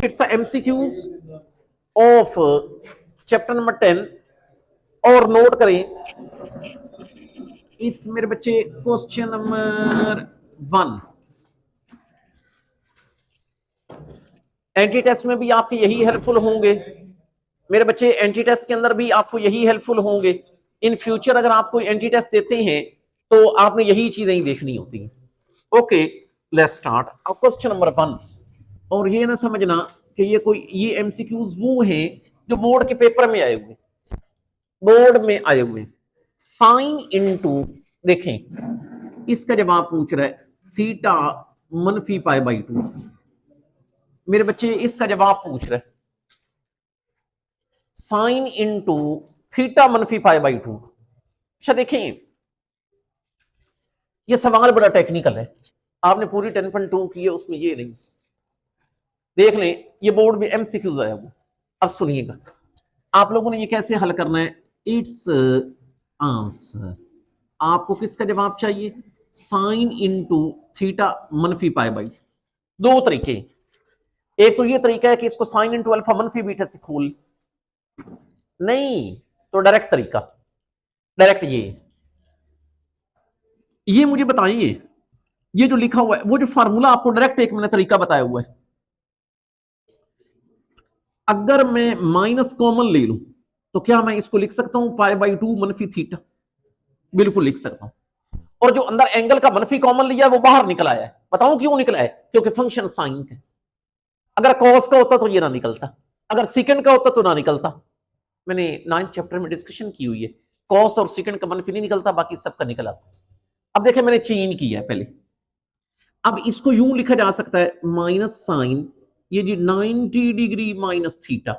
It's MCQs of chapter number 10 और note करें इस मेरे बच्चे क्वेश्चन नंबर 1 एंटी टेस्ट में भी आपके यही हेल्पफुल होंगे मेरे बच्चे। एंटी टेस्ट के अंदर भी आपको यही हेल्पफुल होंगे। इन फ्यूचर अगर आप कोई एंटी टेस्ट देते हैं तो आपने यही चीजें ही देखनी होती हैं। Okay let's start question number 1। और ये ना समझना कि ये एमसीक्यूज वो हैं जो बोर्ड के पेपर में आए हुए, बोर्ड में आए हुए। साइन इनटू, देखें इसका जवाब पूछ रहा है थीटा मनफी पाई बाई 2। मेरे बच्चे इसका जवाब पूछ रहे साइन इनटू थीटा मनफी पाई बाई 2। अच्छा देखें ये सवाल बड़ा टेक्निकल है, आपने पूरी 10.2 की है उसमें ये नहीं। देख लें ये बोर्ड में एमसीक्यूज आया हुआ। अब सुनिएगा आप लोगों ने ये कैसे हल करना है। इट्स आंसर, आपको किसका जवाब चाहिए, साइन इनटू थीटा मनफी पाई बाई। दो तरीके, एक तो ये तरीका है कि इसको साइन इनटू अल्फा मनफी बीटा से खोल, नहीं तो डायरेक्ट तरीका, डायरेक्ट ये मुझे बताइए ये जो लिखा हुआ है वो जो फार्मूला आपको डायरेक्ट एक मैंने तरीका बताया हुआ है, अगर मैं माइनस कॉमन ले लूं तो क्या मैं इसको लिख सकता हूं पाई बाई 2 मनफी थीटा, बिल्कुल लिख सकता हूं। और जो अंदर एंगल का मनफी कॉमन लिया है वो बाहर निकल आया है, बताऊं क्यों निकला है, क्योंकि फंक्शन साइन है। अगर कॉस का होता तो ये ना निकलता, अगर सेकंड का होता तो ना निकलता। मैंने 9th चैप्टर में डिस्कशन की हुई है, कॉस और सेकंड का मनफी नहीं निकलता, बाकी सबका निकल आता। अब देखें मैंने चेन किया है पहले, अब इसको यूं लिखा जा सकता है माइनस साइन ये जी 90 degree minus theta,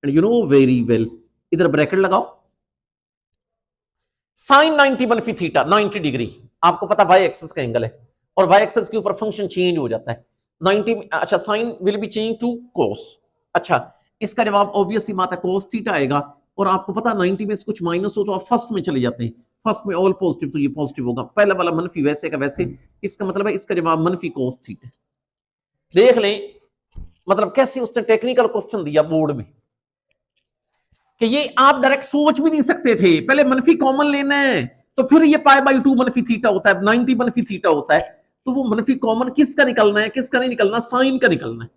and you know very well, इधर ब्रैकेट लगाओ, साइन 90 मनफी थीटा 90 डिग्री, आपको पता वाई एक्सिस का एंगल है और वाई एक्सिस के ऊपर फंक्शन चेंज हो जाता है 90। अच्छा sine will be change to cos. अच्छा इसका जवाब ऑब्वियस सी बात है कोस थीटा आएगा। और आपको पता 90 में से कुछ माइनस हो तो आप फर्स्ट में चले जाते हैं, फर्स्ट में ऑल पॉजिटिव तो ये पॉजिटिव होगा, पहला वाला मनफी वैसे का वैसे, इसका मतलब है इसका जवाब मनफी कोस थीटा। देख लें मतलब कैसे उसने टेक्निकल क्वेश्चन दिया बोर्ड में कि ये आप डायरेक्ट सोच भी नहीं सकते थे, पहले मनफी कॉमन लेना है तो फिर ये पाई बाई 2 मनफी थीटा होता है, 90 मनफी थीटा होता है, तो वो मनफी कॉमन किसका निकलना है, किसका नहीं निकलना, साइन का निकलना है।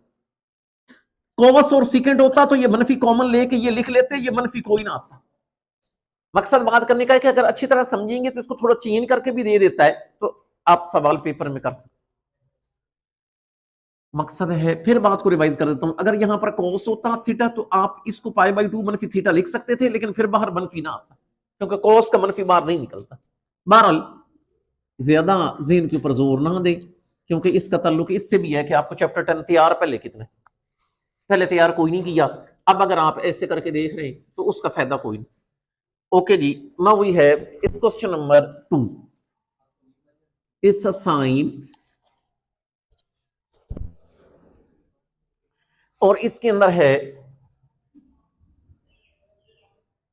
कोवस और सिकेंड होता तो ये मनफी कॉमन लेके ये लिख लेते, ये मनफी कोई ना आता। मकसद बात करने का है कि अगर अच्छी तरह समझेंगे तो इसको थोड़ा चेंज करके भी दे देता है तो आप सवाल पेपर में कर सकते। मकसद है, फिर बात को रिवाइज कर देता हूं, अगर यहां पर कॉस होता थीटा तो आप इसको पाई बाई 2 मनफी थीटा लिख सकते थे, लेकिन फिर बाहर मनफी ना आता क्योंकि कॉस का मनफी बाहर नहीं निकलता। बहरहाल ज्यादा ज़हन के ऊपर जोर ना दे क्योंकि इसका ताल्लुक इससे भी है कि आपको चैप्टर 10 तैयार पहले कितने, पहले तैयार कोई नहीं किया, अब अगर आप ऐसे करके देख रहे हैं तो उसका फायदा कोई नहीं। ओके जी, now we have it's question number 2 it's a sine, और इसके अंदर है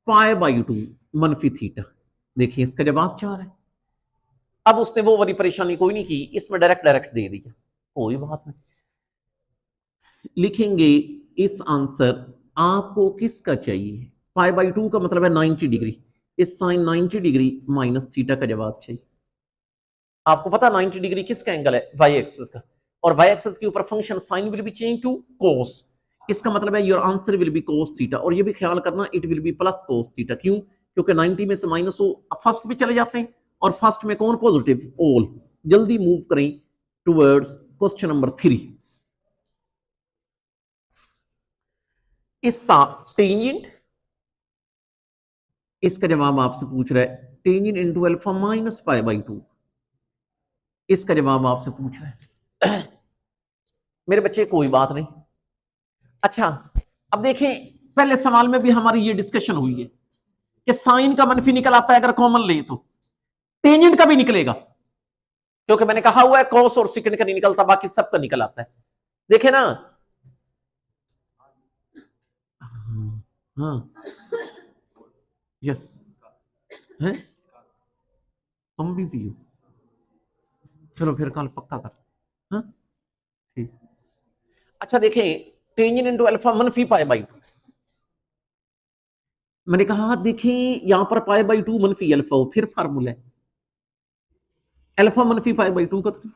पाई बाई 2 मनफी थीटा। देखिए इसका जवाब 4 है। अब उसने वो वाली परेशानी कोई नहीं की, इसमें डायरेक्ट डायरेक्ट दे दिया, कोई बात नहीं। लिखेंगे इस आंसर आपको किसका चाहिए, पाई बाई 2 का मतलब है 90 डिग्री, इस साइन 90 डिग्री माइनस थीटा का जवाब चाहिए। आपको पता 90 डिग्री किसका एंगल है, वाई एक्सिस का, और वाई एक्सिस के ऊपर function sine will be change to cos, इसका मतलब है your answer will be cos theta. और ये भी ख्याल करना it will be plus cos theta, क्यों, क्योंकि 90 में से माइनस हो फर्स्ट में चले जाते हैं और फर्स्ट में कौन पॉजिटिव, ऑल। जल्दी मूव करें टुवर्ड्स क्वेश्चन नंबर 3। इसका टेंजेंट, इसका जवाब आपसे पूछ रहा है tangent into alpha minus pi by 2, इसका जवाब आपसे पूछ रहा है। मेरे बच्चे कोई बात नहीं। अच्छा अब देखें पहले सवाल में भी हमारी ये डिस्कशन हुई है कि साइन का मनफी निकल आता है अगर कॉमन ले तो टेंजेंट का भी निकलेगा, क्योंकि मैंने कहा हुआ है कॉस और सेकंड का नहीं निकलता, बाकी सबका निकल आता है। देखे ना, हाँ यस है, तुम बिजी हो, चलो फिर कल पक्का कर, हाँ ठीक। अच्छा देखें टेंजेंट इंटू अल्फा मनफी पाई बाई 2। मैंने कहा देखिए यहां पर पाई बाई 2 मनफी अल्फा हो, फिर फार्मूला है अल्फा मनफी पाई बाई 2 का। तो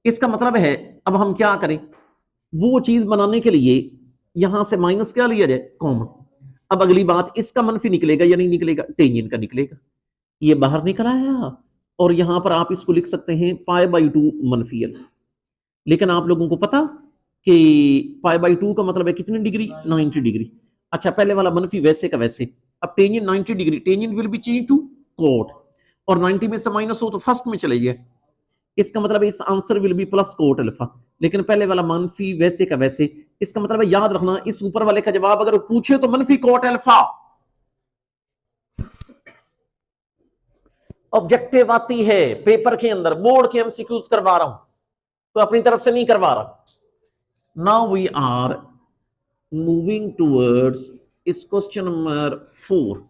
इसका मतलब है अब हम क्या करें, वो चीज बनाने के लिए यहां से माइनस क्या लिया जाए, कॉमन। अब अगली बात, इसका मनफी निकलेगा या नहीं निकलेगा, टेंजेंट का निकलेगा। ये बाहर निकल आया और यहां पर आप इसको लिख सकते हैं पाई बाई 2 मनफी अल्फा। लेकिन आप लोगों को पता कि पाई बाई 2 का मतलब है कितनी डिग्री, 90 डिग्री। अच्छा पहले वाला मनफी वैसे का वैसे। अब tangent 90 degree, tangent will be change to cot, और 90 में से माइनस हो तो फर्स्ट में चले जाए। इसका मतलब इस answer will be plus coat alpha. लेकिन पहले वाला मनफी वैसे का वैसे, इसका मतलब है याद रखना इस ऊपर वाले का जवाब अगर पूछे तो मनफी कोट अल्फा। ऑब्जेक्टिव आती है पेपर के अंदर, बोर्ड के एमसीक्यूज करवा रहा हूं तो अपनी तरफ से नहीं करवा रहा। Now we are moving towards इस क्वेश्चन नंबर 4।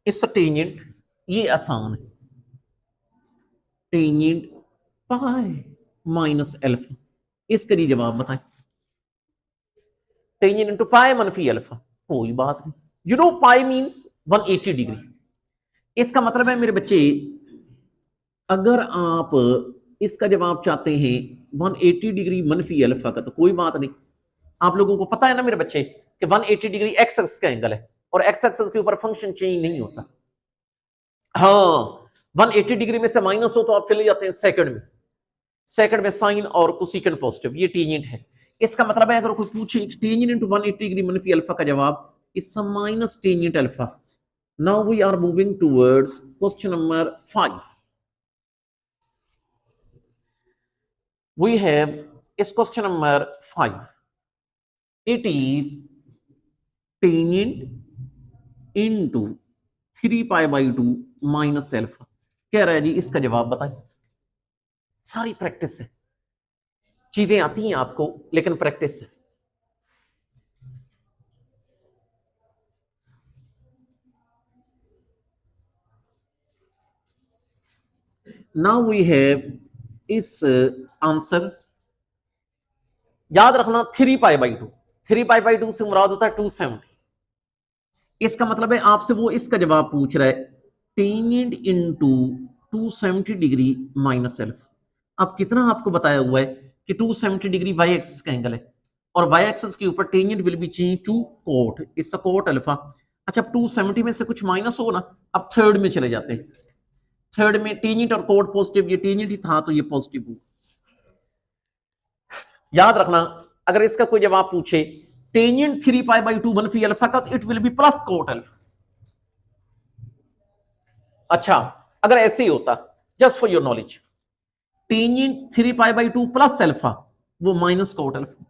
इस टेंजेंट, ये आसान है, टेंजेंट पाई माइनस अल्फा, इसका जी जवाब बताएं। टेंजेंट इनटू पाई मनफी अल्फा, कोई बात नहीं। You know pi means 180 degree. इसका मतलब है मेरे बच्चे, अगर आप इसका जवाब चाहते हैं 180 डिग्री मनफी अल्फा का, तो कोई बात नहीं। आप लोगों को पता है ना मेरे बच्चे कि 180 डिग्री एक्स एक्सिस का एंगल है और एक्स एक्सिस के ऊपर फंक्शन चेंज नहीं होता। हाँ 180 डिग्री में से माइनस हो तो आप चले जाते हैं सेकंड में, सेकंड में साइन और कोसेकेंट पॉजिटिव, ये टेंजेंट है। इसका मतलब है अगर कोई पूछे टेंजेंट इनटू 180 डिग्री मनफी अल्फा का जवाब is minus tangent alpha. Now we are moving towards question number 5। we have is question number 5. It is tangent into 3 pi by 2 minus alpha। कह रहा है जी इसका जवाब बताएं। सारी प्रैक्टिस है, चीजें आती हैं आपको लेकिन प्रैक्टिस है। नाउ वी हैव इस आंसर, याद रखना 3 पाई बाई 2, 3 पाई बाई 2 से मुराद होता है 270। इसका मतलब है आपसे वो इसका जवाब पूछ रहा है tangent into 270 degree minus alpha. अब कितना आपको बताया हुआ है कि 270 डिग्री वाई एक्सिस का एंगल है और वाई एक्सिस के ऊपर tangent will be change to cot, इसका कोट अल्फा। अच्छा 270 में से कुछ माइनस हो ना, अब थर्ड में चले जाते हैं। थर्ड में टेंजेंट और कोट पॉजिटिव, ये टेंजेंट ही था तो ये पॉजिटिव हो। याद रखना अगर इसका कोई जवाब पूछे टेंजेंट 3 पाई बाई 2 मनफी अल्फा का, तो it will be plus coat alpha. अच्छा अगर ऐसे ही होता, just for your knowledge, tangent 3 pi by 2 plus alpha, वो माइनस कोट अल्फा।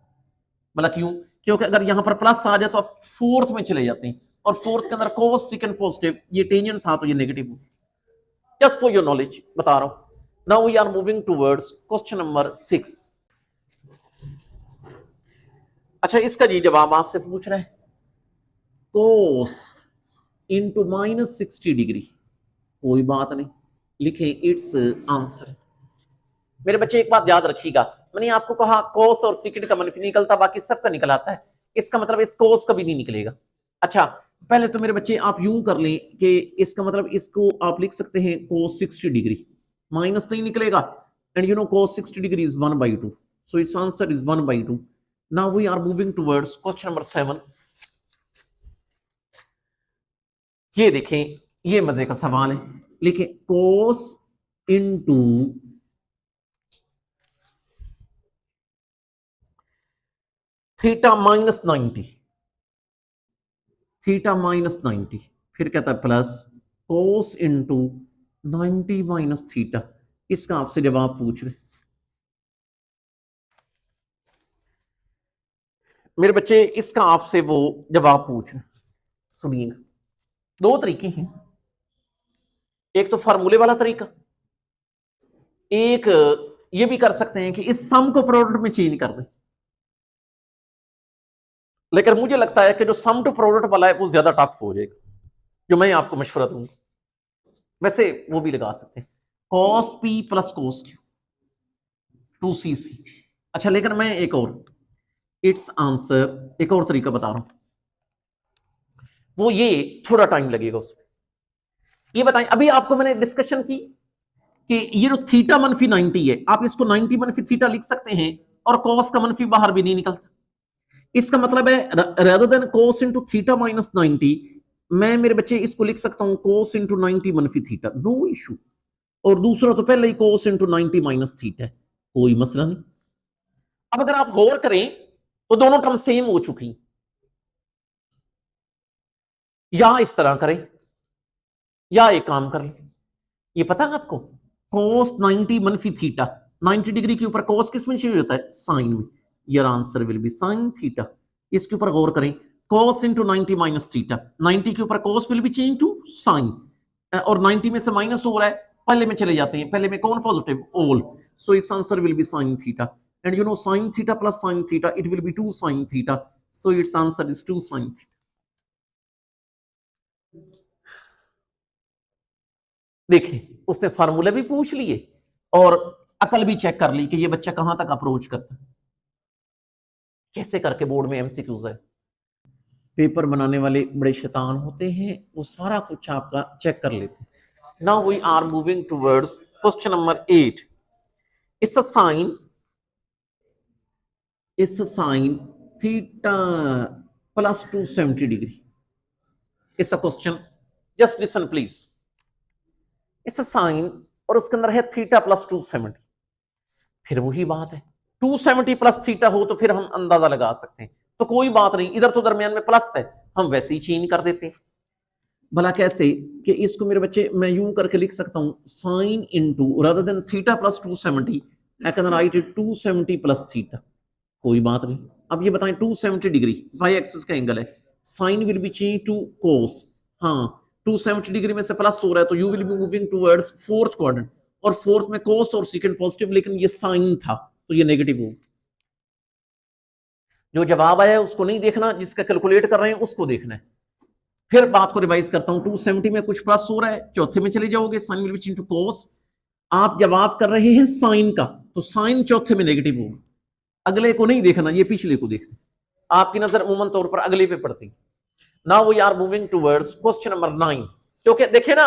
मतलब क्यों, क्योंकि अगर यहां पर प्लस आ जाए तो आप फोर्थ में चले जाते हैं और फोर्थ के अंदर कोस सेकंड पॉजिटिव, ये टेंजेंट था तो ये नेगेटिव हो। जस्ट फॉर योर नॉलेज बता रहा हूं। Now we are moving towards question number 6। अच्छा इसका जी जवाब आपसे पूछ रहा है कोस इंटू माइनस 60 डिग्री, कोई बात नहीं, लिखें इट्स आंसर। मेरे बच्चे एक बात याद रखिएगा, मैंने आपको कहा कोस और सेकंड का मनफी निकलता, बाकी सबका निकल आता है। इसका मतलब इस कोस का भी नहीं निकलेगा। अच्छा पहले तो मेरे बच्चे आप यूं कर लें कि इसका मतलब इसको आप लिख सकते हैं कोस 60 डिग्री, माइनस तो ही निकलेगा, and you know cos 60 degree is 1/2, so it's answer is 1/2। Now we are moving towards question number 7। ये देखें, ये मजे का सवाल है, लिखें cos into theta minus 90, theta minus 90, फिर कहता है plus cos into 90 minus theta. इसका आपसे जवाब पूछ रहे मेरे बच्चे, इसका आपसे वो जवाब पूछ रहे। सुनिएगा, दो तरीके हैं, एक तो फार्मूले वाला तरीका, एक ये भी कर सकते हैं कि इस सम को प्रोडक्ट में चेंज कर दें। लेकिन मुझे लगता है कि जो सम टू प्रोडक्ट वाला है वो ज्यादा टफ हो जाएगा, जो मैं आपको मशवरा दूंगा। वैसे वो भी लगा सकते हैं, cos P plus cos Q 2cc। अच्छा लेकिन मैं एक और इट्स आंसर एक और तरीका बता रहा हूं, वो ये थोड़ा टाइम लगेगा उसमें। ये बताएं, अभी आपको मैंने डिस्कशन की कि ये जो थीटा मनफी 90 है, आप इसको 90 मनफी थीटा लिख सकते हैं और कॉस का मनफी बाहर भी नहीं निकलता। इसका मतलब है रेदर देन कोस इंटू थीटा माइनस 90, मैं मेरे बच्चे इसको लिख सकता हूं कोस इंटू 90 मनफी थीटा, नो इशू। और दूसरा तो पहले ही कोस इंटू 90 माइनस थीटा है, कोई मसला नहीं। अब अगर आप गौर करें तो दोनों टर्म सेम हो चुकी, या इस तरह करें या एक काम कर लें, ये पता है आपको कोस 90 मनफी थीटा, 90 डिग्री के ऊपर कोस किस में चेंज होता है, साइन में। Your answer will be sine theta. इसके ऊपर गौर करें, कोस इंटू 90 माइनस थीटा, 90 के ऊपर cos will be change to sine, और 90 में से माइनस हो रहा है, पहले में चले जाते हैं, पहले में कौन positive, all, so it's answer will be sine theta. And you know sign theta plus sine theta it will B 2 sine theta, so it's answer is 2 sine theta. देखिए उसने फार्मूला भी पूछ लिए और अकल भी चेक कर ली कि ये बच्चा कहां तक अप्रोच करता है, कैसे करके बोर्ड में एमसीक्यूज है। पेपर बनाने वाले बड़े शैतान होते हैं, वो सारा कुछ आपका चेक कर लेते हैं। Now we are moving towards question number 8। It's a sine theta plus 270 degree. It's a question, just listen please. It's a sine और उसके अंदर है थीटा प्लस 270। फिर वही बात है, 270 प्लस थीटा हो तो फिर हम अंदाजा लगा सकते हैं, तो कोई बात नहीं, इधर तो दरमियान में प्लस है, हम वैसे ही चेंज कर देते हैं। भला कैसे कि इसको मेरे बच्चे मैं यूं करके लिख सकता हूं, sine into rather than theta plus 270 I can write it 270 plus theta, कोई बात नहीं। अब ये बताएं 270 डिग्री वाई एक्सिस का एंगल है, sine will be change to cos, हाँ 270 डिग्री में से प्लस हो रहा है तो you will be moving towards fourth quadrant, और फोर्थ में कोस और सेकंड पॉजिटिव, लेकिन ये साइन था तो ये नेगेटिव हो। जो जवाब आया उसको नहीं देखना, जिसका कैलकुलेट कर रहे हैं उसको देखना है। फिर बात को रिवाइज करता हूं, 270 में कुछ प्लस हो रहा है, चौथे में चले जाओगे, sine will be change to cos. आप जवाब कर रहे हैं साइन का, तो साइन चौथे में नेगेटिव होगा, अगले को नहीं देखना, ये पिछले को देखना, आपकी नजर अमूमन तौर पर अगले पे पड़ती। Now we are moving towards question number 9। क्योंकि देखे ना,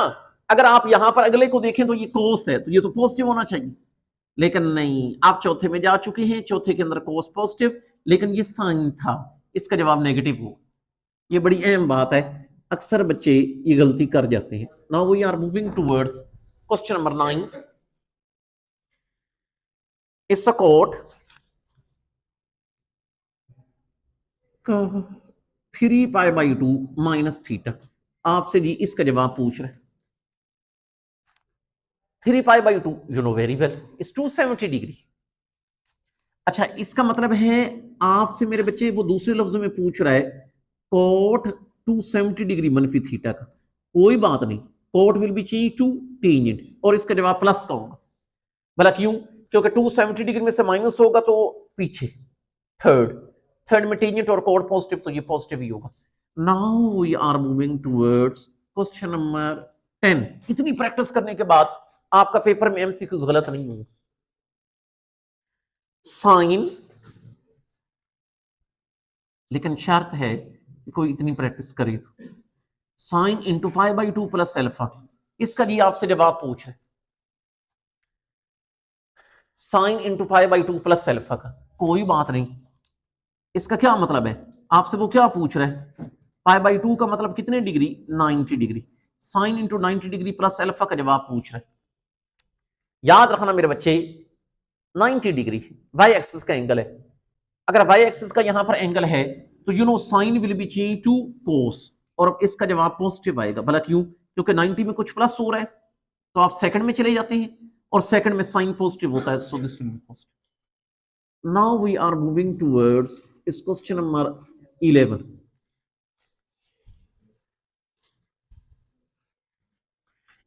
अगर आप यहां पर अगले को देखें तो ये कोस है, तो ये तो पॉजिटिव होना चाहिए, लेकिन नहीं, आप चौथे में जा चुके हैं, चौथे के अंदर कोस पॉजिटिव, लेकिन ये साइन था, इसका जवाब नेगेटिव हो। ये बड़ी अहम बात है, अक्सर बच्चे ये गलती कर जाते हैं। Now we are moving towards question number 9। It's a cot 3π/2 minus theta, आपसे जी इसका जवाब पूछ रहे हैं। 3π/2 you know very well is 270 degree. अच्छा इसका मतलब है आपसे मेरे बच्चे वो दूसरे लफ्जों में पूछ रहा है कोट 270 डिग्री मनफी थीटा का, कोई बात नहीं, cot will be change to tangent, और इसका जवाब प्लस का होगा। भला क्यों, क्योंकि 270 डिग्री में से माइनस होगा तो पीछे थर्ड में टेंजेंट और कोट पॉजिटिव, तो ये पॉजिटिव ही होगा। Now we are moving towards question number 10। इतनी प्रैक्टिस करने के बाद आपका पेपर में एमसीक्यूज गलत नहीं होंगे। साइन, लेकिन शर्त है कि कोई इतनी प्रैक्टिस करे तो, साइन इंटू π/2 प्लस एल्फा, इसका जी आपसे जवाब पूछ है, साइन इंटू π/2 प्लस एल्फा का, कोई बात नहीं। इसका क्या मतलब है, आपसे वो क्या पूछ रहा है, π/2 का मतलब कितने degree, 90 degree, sine into 90 degree plus alpha का जवाब पूछ रहा है। याद रखना मेरे बच्चे, 90 डिग्री वाई एक्सिस का एंगल है, अगर वाई एक्सिस का यहां पर एंगल है तो you know sine will be change to cos, और इसका जवाब पॉजिटिव आएगा। भला क्यों, क्योंकि 90 में कुछ प्लस हो रहा है, तो आप सेकंड में चले जाते हैं, और सेकंड में साइन पॉजिटिव होता है, so this will be positive. Now we are moving towards इस क्वेश्चन नंबर 11।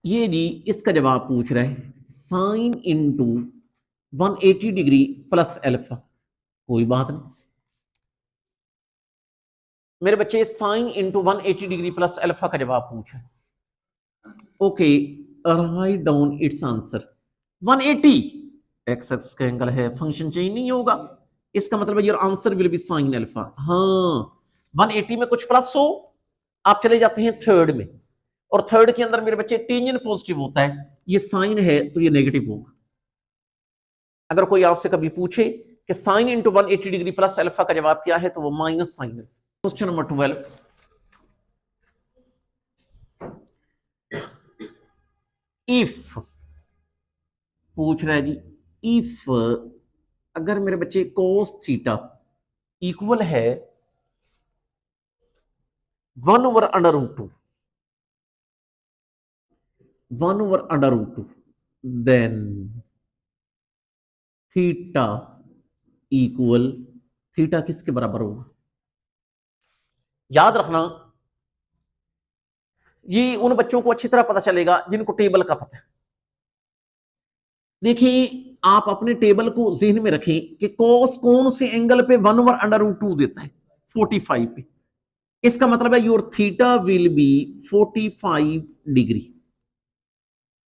ये जी इसका जवाब पूछ रहा है, sine into 180 degree plus alpha, कोई बात नहीं मेरे बच्चे, sine into 180 degree plus alpha का जवाब पूछा। Okay, write down its answer 180, x x का एंगल है, फंक्शन चेंज नहीं होगा। इसका मतलब है your answer will be sine alpha. हाँ, 180 में कुछ प्लस हो, आप चले जाते हैं थर्ड में, और थर्ड के अंदर मेरे बच्चे टेंजेंट पॉजिटिव होता है, ये साइन है तो ये नेगेटिव होगा। अगर कोई आपसे कभी पूछे कि sign into 180 degree plus alpha का जवाब क्या है, तो वो माइनस साइन है। क्वेश्चन नंबर 12, इफ पूछ रहा है जी, इफ अगर मेरे बच्चे कोस थीटा इक्वल है 1/√2, 1/√2, देन थीटा इक्वल, थीटा किसके बराबर होगा? याद रखना, ये उन बच्चों को अच्छी तरह पता चलेगा जिनको टेबल का पता है। देखिए, आप अपने टेबल को ज़हन में रखें कि कॉस कौन से एंगल पे 1/√2 देता है, 45 पे। इसका मतलब है your theta will be 45 degree.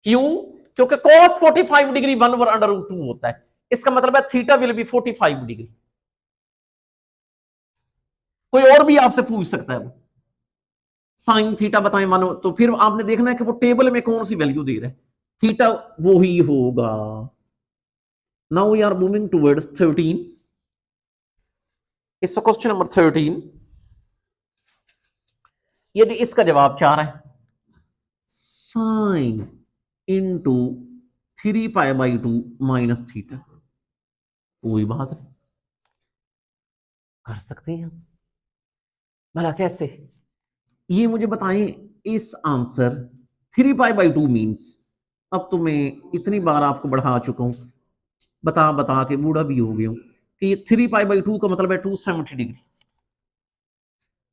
क्यों? क्योंकि कॉस 45 डिग्री 1/√2 होता है। इसका मतलब है थीटा विल बी 45 डिग्री। कोई और भी आपसे पूछ सकता है, साइन थीटा बताएं मानो, तो फिर आपने देखना है कि वो टेबल में कौन सी वैल्यू दे रहा है, थीटा वो ही होगा। Now we are moving towards 13। इस क्वेश्चन नंबर 13, यदि इसका जवाब क्या रहा है, साइन इंटू 3π/2 माइनस थीटा, कोई बात नहीं, कर सकते हैं हम। भला कैसे, ये मुझे बताएं। इस आंसर 3π/2 मीन्स, अब तो मैं इतनी बार आपको बढ़ा चुका हूं, बता बता के बूढ़ा भी हो गया हूं, कि ये 3π/2 का मतलब है 270 डिग्री।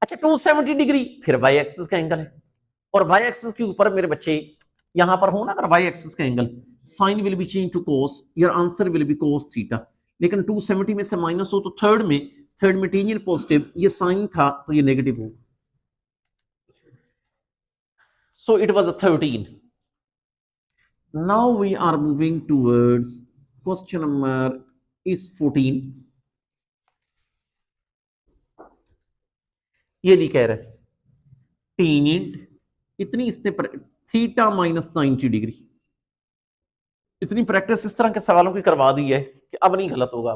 अच्छा, 270 डिग्री फिर वाई एक्सिस का एंगल है, और वाई एक्सिस के ऊपर मेरे बच्चे यहां पर हो ना, अगर वाई एक्सिस का angle, sine will be change to cos, your answer will be cos theta. लेकिन 270 में से माइनस हो तो थर्ड में टेंजेंट पॉजिटिव, ये साइन था तो ये नेगेटिव हो। So it was 13। Now we are moving towards question number is 14। ये नहीं कह रहे टेंजेंट इतनी इससे थीटा माइनस 90 डिग्री, इतनी प्रैक्टिस इस तरह के सवालों की करवा दी है कि अब नहीं गलत होगा।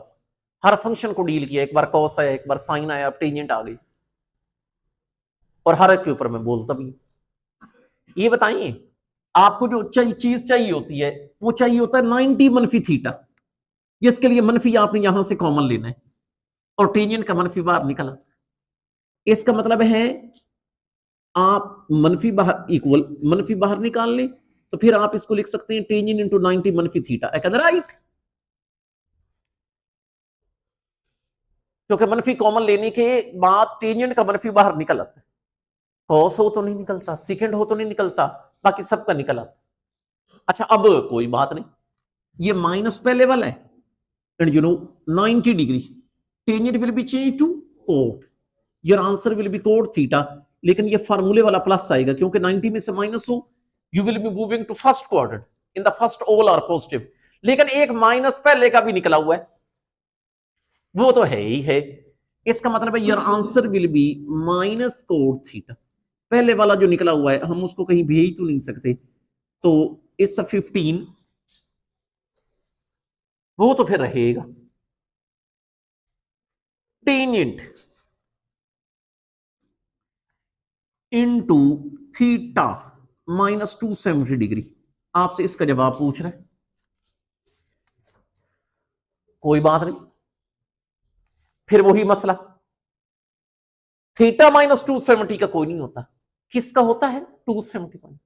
हर फंक्शन को डील किया, एक बार कॉस आया, एक बार साइन आया, अब टेंजेंट आ गई, और हर एक के ऊपर मैं बोलता भी। ये बताइए, आपको जो चीज चाहिए होती है, वो चाहिए होता है 90 मनफी थीटा। इसके लिए मनफी आपने यहां से कॉमन लेना है, और टेंजेंट का मनफी बाहर निकला। इसका मतलब है आप मनफी बाहर इक्वल मनफी बाहर निकाल लें, तो फिर आप इसको लिख सकते हैं टेंजेंट इंटू 90 मनफी थीटा। राइट, क्योंकि मनफी कॉमन लेने के बाद टेंजेंट का मनफी बाहर निकल आता है। कॉस हो तो नहीं निकलता, सेकेंड हो तो नहीं निकलता, बाकी सबका निकल आता। अच्छा, अब कोई बात नहीं, ये माइनस पहले वाला है, and you know 90 degree, tangent will be change to cot, your answer will be cot theta. लेकिन ये फार्मूले वाला प्लस आएगा, क्योंकि 90 में से माइनस हो, you will be moving to first quadrant, in the first all are positive. लेकिन एक माइनस पहले का भी निकला हुआ है, वो तो है ही है। इसका मतलब है your answer will B minus cot theta. पहले वाला जो निकला हुआ है हम उसको कहीं भेज तो नहीं सकते, तो इस 15 वो तो फिर रहेगा tangent into theta minus 270 degree. आपसे इसका जवाब पूछ रहा है, कोई बात नहीं, फिर वही मसला, थीटा माइनस 270 का कोई नहीं होता, किसका होता है 270,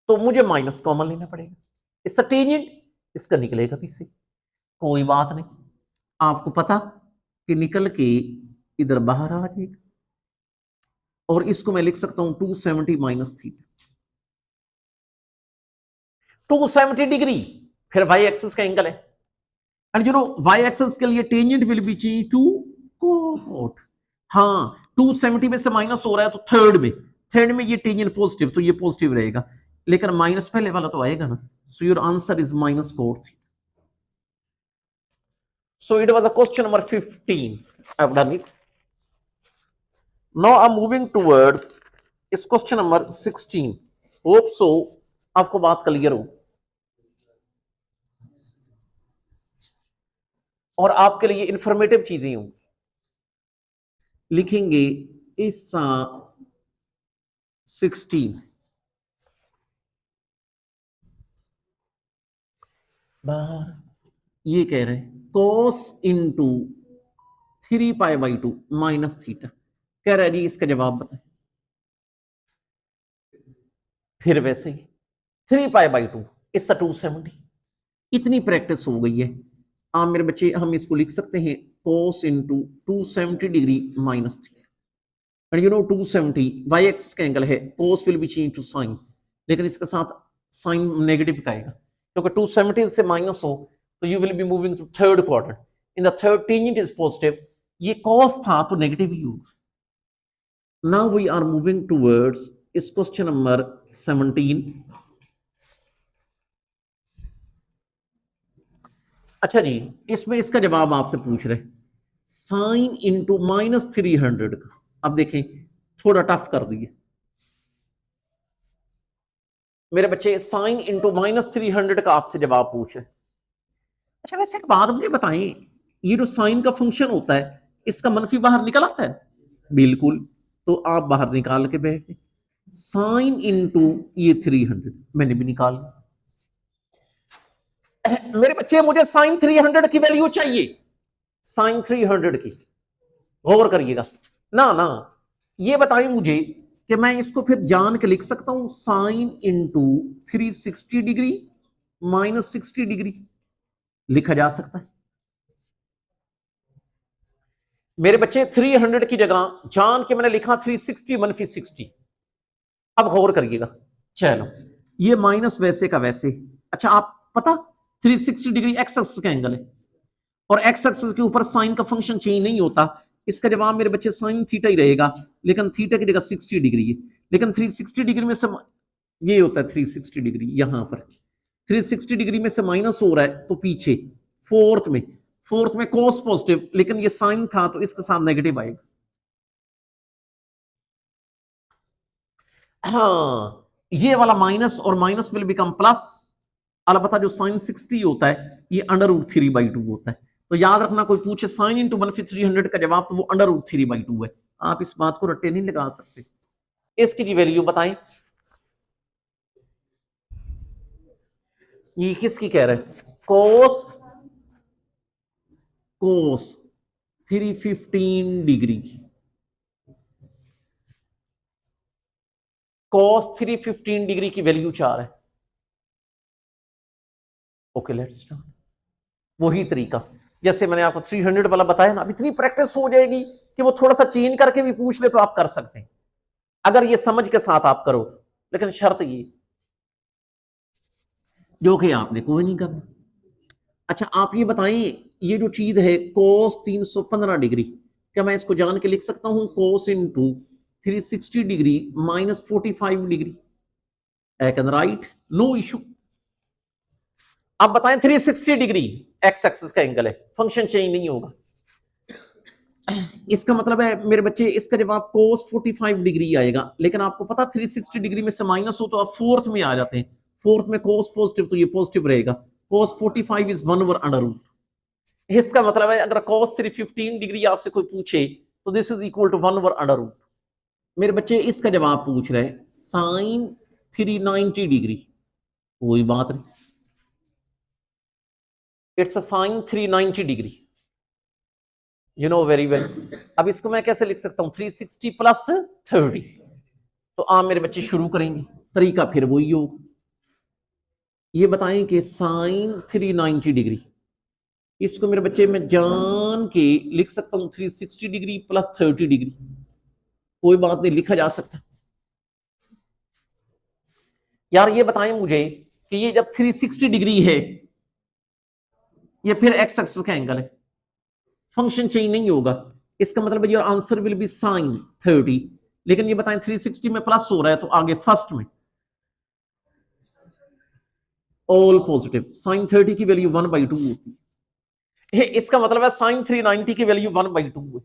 तो मुझे माइनस कॉमन लेना पड़ेगा। इसका टेंजेंट इसका निकलेगा भी सही, कोई बात नहीं, आपको पता कि निकल के इधर बाहर आ जाएगा, और इसको मैं लिख सकता हूं 270 माइनस थीटा, 270 डिग्री फिर वाई एक्सिस का एंगल है, and you know y axis के लिए tangent will be change to cot. हाँ, 270 में से माइनस हो रहा है, तो थर्ड में ये टेंजेंट पॉजिटिव, तो ये पॉजिटिव रहेगा, लेकिन माइनस पहले वाला तो आएगा ना, so your answer is minus cot theta. So it was a question number 15. I've done it. Now I'm moving towards is question number 16. Hope so आपको बात क्लियर हो और आपके लिए इंफॉर्मेटिव चीजें होंगी. लिखेंगे इस 16 बार ये कह रहे हैं cos इंटू 3π/2 माइनस थीटा. कह रहा है जी इसका जवाब बताएं. फिर वैसे ही 3π/2 इस 270. इतनी प्रैक्टिस हो गई है. आप मेरे बच्चे हम इसको लिख सकते हैं cos into 270 degree minus theta. And you know 270 y axis का एंगल है. cos will be change to sine, लेकिन इसके साथ साइन नेगेटिव का आएगा क्योंकि 270 से माइनस हो तो you will be moving to third quadrant. In the third tangent is positive. ये cos था तो नेगेटिव ही होगा. Now we are moving towards इस क्वेश्चन नंबर 17. अच्छा जी, इसमें इसका जवाब आपसे पूछ रहे साइन इंटू -300 का. अब देखें थोड़ा टफ कर दिए मेरे बच्चे. साइन इंटू -300 का आपसे जवाब पूछ रहे. अच्छा वैसे एक बात मुझे बताएं, ये जो साइन का फंक्शन होता है इसका मनफी बाहर निकल आता है. बिल्कुल. तो आप बाहर निकाल के बैठे साइन इंटू ये 300 मैंने भी निकाल. मेरे बच्चे मुझे साइन 300 की वैल्यू चाहिए. साइन 300 की गौर करिएगा ना. ये बताएं मुझे कि मैं इसको फिर जान के लिख सकता हूं sine into 360 degree minus 60 degree लिखा जा सकता है. मेरे बच्चे 300 की जगह जान के मैंने लिखा 360 मनफी 60. अब गौर करिएगा. चलो ये माइनस वैसे का वैसे. अच्छा आप पता 360 डिग्री एक्स एक्सिस का एंगल है और एक्स एक्सिस के ऊपर साइन का फंक्शन चेंज नहीं होता. इसका जवाब मेरे बच्चे साइन थीटा ही रहेगा, लेकिन थीटा की जगह 60 डिग्री है. लेकिन 360 डिग्री में से ये होता है 360 डिग्री. यहां पर 360 डिग्री में से माइनस हो रहा है तो पीछे फोर्थ में कोस पॉजिटिव, लेकिन ये साइन था तो इसके साथ नेगेटिव आएगा. हाँ ये वाला माइनस और माइनस विल बिकम प्लस. अलबत्ता जो साइन 60 होता है ये √3/2 होता है. तो याद रखना कोई पूछे साइन इंटू मनफी 300 का जवाब तो वो √3/2 है. आप इस बात को रट्टे नहीं लगा सकते. इसकी की वैल्यू बताएं. ये किसकी कह रहे हैं कोस 315 डिग्री की. cos 315 डिग्री की वैल्यू 4 है. Okay let's start. वही तरीका जैसे मैंने आपको 300 वाला बताया ना. अब इतनी प्रैक्टिस हो जाएगी कि वो थोड़ा सा चेंज करके भी पूछ ले तो आप कर सकते हैं अगर ये समझ के साथ आप करो. लेकिन शर्त ये जो कि आपने कोई नहीं करना. अच्छा आप ये बताएं ये जो चीज है cos 315 डिग्री, क्या मैं इसको जान के लिख सकता हूं cos into 360 degree minus 45 degree. I can write, no issue. अब बताएं 360 डिग्री एक्स एक्सिस का एंगल है, फंक्शन चेंज नहीं होगा. इसका मतलब है मेरे बच्चे इसका जवाब cos 45 डिग्री आएगा. लेकिन आपको पता 360 डिग्री में से माइनस हो तो आप फोर्थ में आ जाते हैं. फोर्थ में cos पॉजिटिव तो ये पॉजिटिव रहेगा. cos 45 is 1/√. इसका मतलब है अगर cos 315 डिग्री आपसे कोई पूछे तो दिस इज इक्वल टू 1/√. मेरे बच्चे इसका जवाब पूछ रहे साइन 390 डिग्री. कोई बात नहीं, it's a sine 390 degree. You know very well. अब इसको मैं कैसे लिख सकता हूं 360 प्लस 30. तो आप मेरे बच्चे शुरू करेंगे. तरीका फिर वही होगा. ये बताएं कि साइन 390 डिग्री इसको मेरे बच्चे मैं जान के लिख सकता हूं 360 डिग्री प्लस 30 डिग्री. कोई बात नहीं, लिखा जा सकता. यार ये बताएं मुझे कि ये जब 360 डिग्री है ये फिर एक्स एक्सिस का एंगल है, फंक्शन चेंज नहीं होगा. इसका मतलब your answer will be sine 30. लेकिन ये बताएं 360 में प्लस हो रहा है तो आगे फर्स्ट में ऑल पॉजिटिव. साइन 30 की वैल्यू 1/2 होती है. इसका मतलब है साइन 390 की वैल्यू 1/2 है।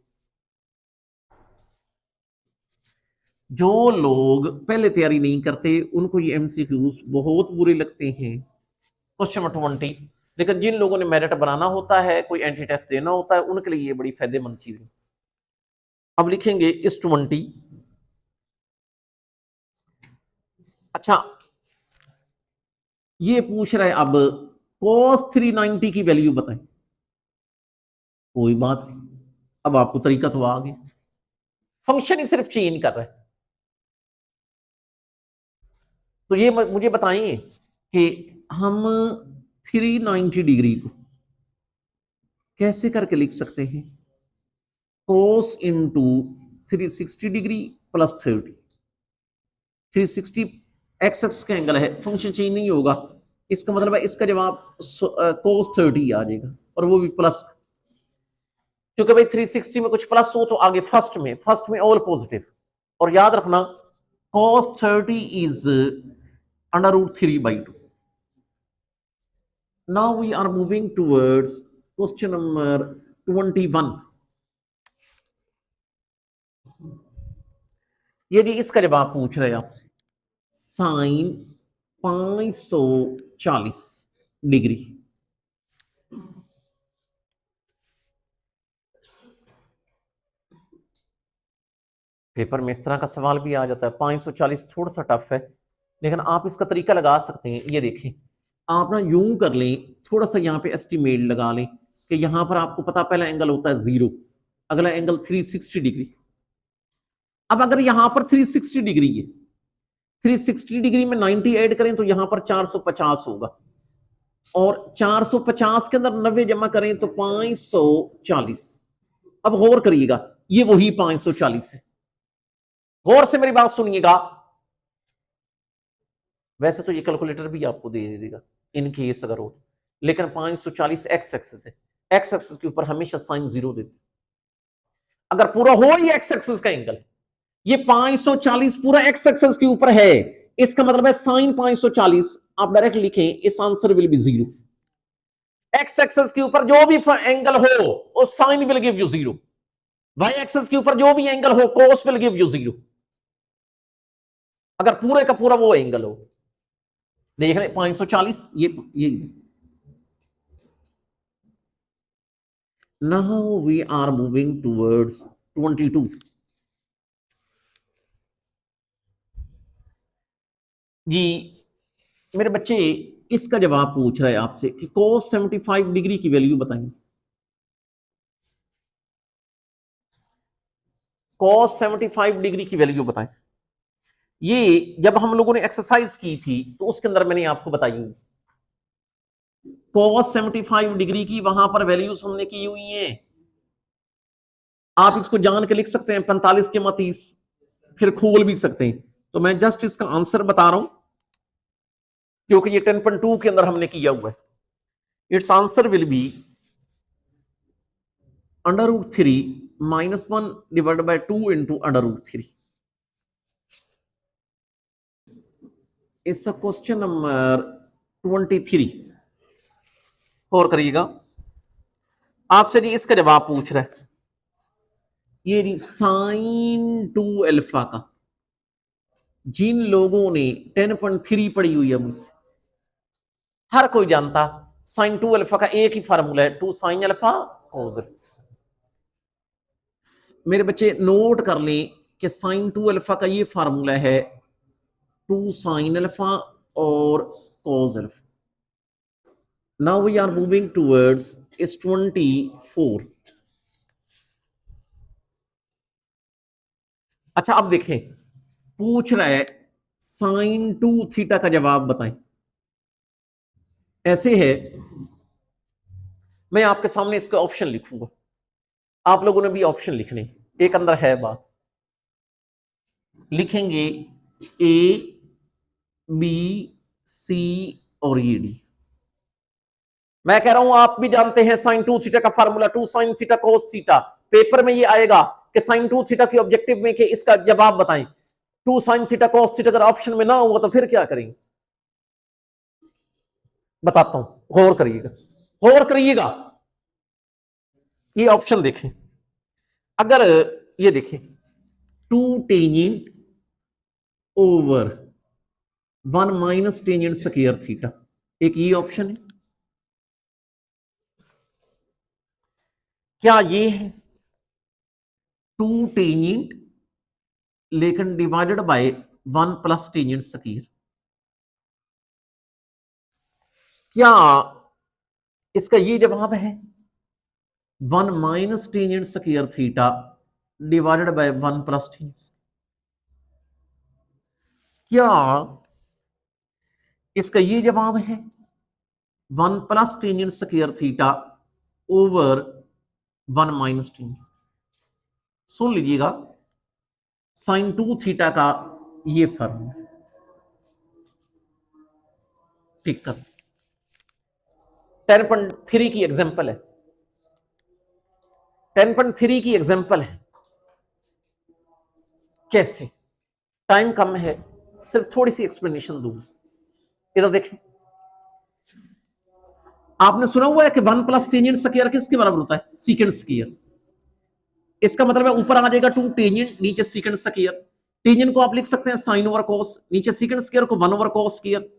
जो लोग पहले तैयारी नहीं करते उनको ये एमसीक्यूज बहुत बुरे लगते हैं। क्वेश्चन नंबर 20, लेकिन जिन लोगों ने मेरिट बनाना होता है, कोई एंटी टेस्ट देना होता है, उनके लिए ये बड़ी फायदेमंद चीज है। अब लिखेंगे इस 20। अच्छा, ये पूछ रहा है अब cos 390 की वैल्यू बताएं। कोई बात नहीं, अब आपको तरीका तो आ गया, फंक्शन ही सिर्फ चेंज कर रहा है। तो ये मुझे बताइए कि हम 390 डिग्री को कैसे करके लिख सकते हैं? cos into 360 degree plus 30। 360 x x का एंगल है, फंक्शन चेंज नहीं होगा, इसका मतलब है इसका जवाब cos 30 आ जाएगा, और वो भी प्लस, क्योंकि भाई 360 में कुछ प्लस हो तो आगे फर्स्ट में ऑल पॉजिटिव। और याद रखना cos 30 is √3/2। Now we are moving towards question number 21। ये जी इसका जवाब पूछ रहे हैं आपसे, साइन 540 डिग्री। पेपर में इस तरह का सवाल भी आ जाता है। 540 थोड़ा सा टफ है, लेकिन आप इसका तरीका लगा सकते हैं। ये देखें, आप ना यूं कर लें, थोड़ा सा यहाँ पे एस्टिमेट लगा लें कि यहाँ पर आपको पता पहला एंगल होता है 0, अगला एंगल 360 डिग्री। अब अगर यहां पर 360 डिग्री है, 360 डिग्री में 90 ऐड करें तो यहां पर 450 होगा, और 450 के अंदर 90 जमा करें तो 540। अब गौर करिएगा, ये वही 540 है। गौर से मेरी बात सुनिएगा, वैसे तो ये कैलकुलेटर भी आपको दे देगा इन केस अगर हो, लेकिन 540 एक्स एक्सिस है, एक्स एक्सिस के ऊपर हमेशा साइन 0 देते। अगर पूरा हो ही एक्स एक्सिस का एंगल, ये 540 पूरा एक्स एक्सिस के ऊपर है, इसका मतलब है साइन 540, आप डायरेक्ट लिखें इस answer will be 0। X axis के ऊपर जो भी एंगल हो वो sine will give you 0, y axis के ऊपर जो भी एंगल हो कोस विल गिव यू 0, अगर पूरे का पूरा वो एंगल हो। देख रहे 540, ये now we are moving towards 22। जी मेरे बच्चे, इसका जवाब पूछ रहा है आपसे कि cos 75 डिग्री की वैल्यू बताएंगे। cos 75 डिग्री की वैल्यू बताएं। ये जब हम लोगों ने एक्सरसाइज की थी तो उसके अंदर मैंने आपको बताई हुई cos 75 डिग्री की, वहां पर वैल्यूज हमने की हुई है। आप इसको जान के लिख सकते हैं 45 के 30, फिर खोल भी सकते हैं। तो मैं जस्ट इसका आंसर बता रहा हूं, क्योंकि ये 10.2 के अंदर हमने किया हुआ है। It's answer will B √3 -1 divide by 2 into √3। It's a question number 23। और करिएगा, आपसे जी इसका जवाब पूछ रहा है, ये जी साइन 2 अल्फा का, जिन लोगों ने 10.3 पढ़ी हुई है मुझसे, हर कोई जानता साइन 2 अल्फा का एक ही फार्मूला है, 2 साइन अल्फा कोस अल्फा। मेरे बच्चे नोट कर लें कि साइन 2 अल्फा का ये फार्मूला है 2 साइन अल्फा और cos alpha. Now we are moving towards इस 24। अच्छा अब देखें, पूछ रहा है साइन 2 थीटा का जवाब बताएं। ऐसे है, मैं आपके सामने इसका ऑप्शन लिखूंगा, आप लोगों ने भी ऑप्शन लिखने, एक अंदर है बात, लिखेंगे ए बी सी और ये डी। मैं कह रहा हूं आप भी जानते हैं साइन 2 थीटा का formula 2 sine theta cos theta. Paper में ये आएगा कि साइन 2 थीटा के ऑब्जेक्टिव में कि इसका जवाब बताएं। 2 साइन थीटा कोस थीटा अगर ऑप्शन में ना होगा तो फिर क्या करेंगे, बताता हूं, गौर करिएगा, गौर करिएगा। ये ऑप्शन देखें, अगर ये देखें 2 tangent over 1 minus tangent square theta, एक ये ऑप्शन है। क्या ये है 2 टेंजेंट लेकिन divided by 1 plus tangent square? क्या इसका ये जवाब है 1 minus tangent square theta divided by 1 plus tangent? क्या इसका ये जवाब है 1 plus tangent square theta over 1 minus tangent? सुन लीजिएगा, साइन 2 थीटा का ये फॉर्मूला ठीक कर। 10.3 की एग्जांपल है, 10.3 की एग्जांपल है। कैसे? टाइम कम है, सिर्फ थोड़ी सी एक्सप्लेनेशन दूंगा। इधर देखें, आपने सुना हुआ है कि 1 प्लस टेंजेंट स्क्वायर किसके बराबर होता है? Secant square. इसका मतलब है ऊपर आ जाएगा 2 टेंजेंट, नीचे सीकेंट स्क्वायर। टेंजेंट को आप लिख सकते हैं साइन ओवर कोस, नीचे सीकेंट स्क्वायर को 1 over cos square.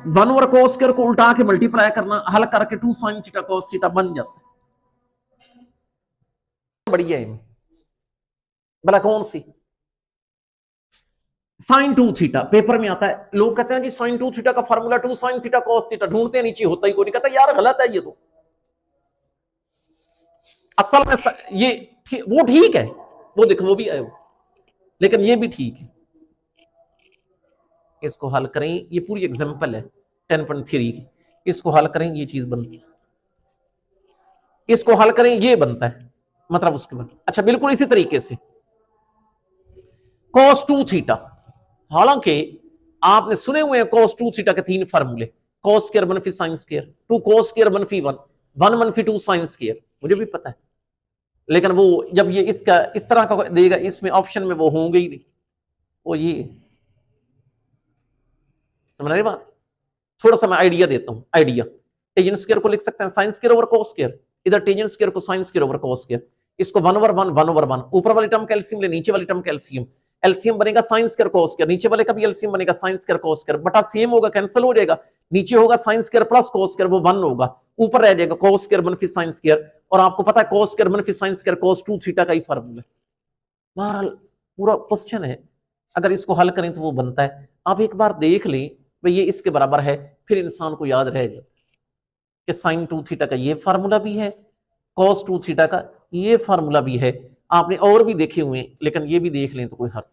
1 over cos square को उल्टा के मल्टीप्लाई करना, हल करके 2 साइन थीटा कोस थीटा बन जाता है। बढ़िया है, भला कौन सी? साइन 2 थीटा पेपर में आता है, लोग कहते हैं जी साइन 2 थीटा का formula 2 sine theta cos theta, ढूंढते हैं नीचे होता ही कोई नहीं, कहता यार गलत है ये तो। असल में ये वो ठीक है, वो देखो वो भी आए, लेकिन ये भी ठीक है। इसको हल करें, ये पूरी एग्जांपल है 10.3 की, इसको हल करें ये चीज बनती है, इसको हल करें ये बनता है, मतलब उसके बाद अच्छा बिल्कुल इसी तरीके से cos 2 थीटा। हालांकि आपने सुने हुए हैं cos 2 थीटा के 3 फार्मूले, cos स्क्वायर मनफी साइन स्क्वायर, 2 cos स्क्वायर मनफी 1, 1 मनफी 2 साइन स्क्वायर, मुझे भी पता है। लेकिन वो जब ये इसका इस तरह का देगा, इसमें ऑप्शन में वो होंगे ही नहीं, वो ये समझ रहे बात? थोड़ा सा मैं आइडिया देता हूं, आइडिया। टेंजेंट स्क्वायर को लिख सकते हैं sine square over cos square, इधर टेंजेंट स्क्वायर को sine square over cos square. इसको 1 ओवर 1 1 ओवर 1, ऊपर वाली टर्म कैल्सियम ले, नीचे वाली टर्म कैल्सियम, एलसीएम बनेगा साइन स्क्वायर cos स्क्वायर, नीचे वाले का भी एलसीएम बनेगा साइन स्क्वायर cos स्क्वायर, बटा सेम होगा, कैंसिल हो जाएगा, नीचे होगा sine square plus cos square, वो 1 होगा, ऊपर रह जाएगा cos स्क्वायर मनफी साइन स्क्वायर। और आपको पता है cos स्क्वायर मनफी साइन स्क्वायर cos 2 थीटा का ही फार्मूला है। बहरहाल पूरा क्वेश्चन है, अगर इसको हल करें तो वो बनता है। आप एक बार देख लें भाई ये इसके बराबर है, फिर इंसान को याद रह जाता कि साइन 2 थीटा का ये फार्मूला भी है, cos 2 थीटा का ये फार्मूला भी है। आपने और भी देखे हुए, लेकिन ये भी देख लें तो कोई हर्ज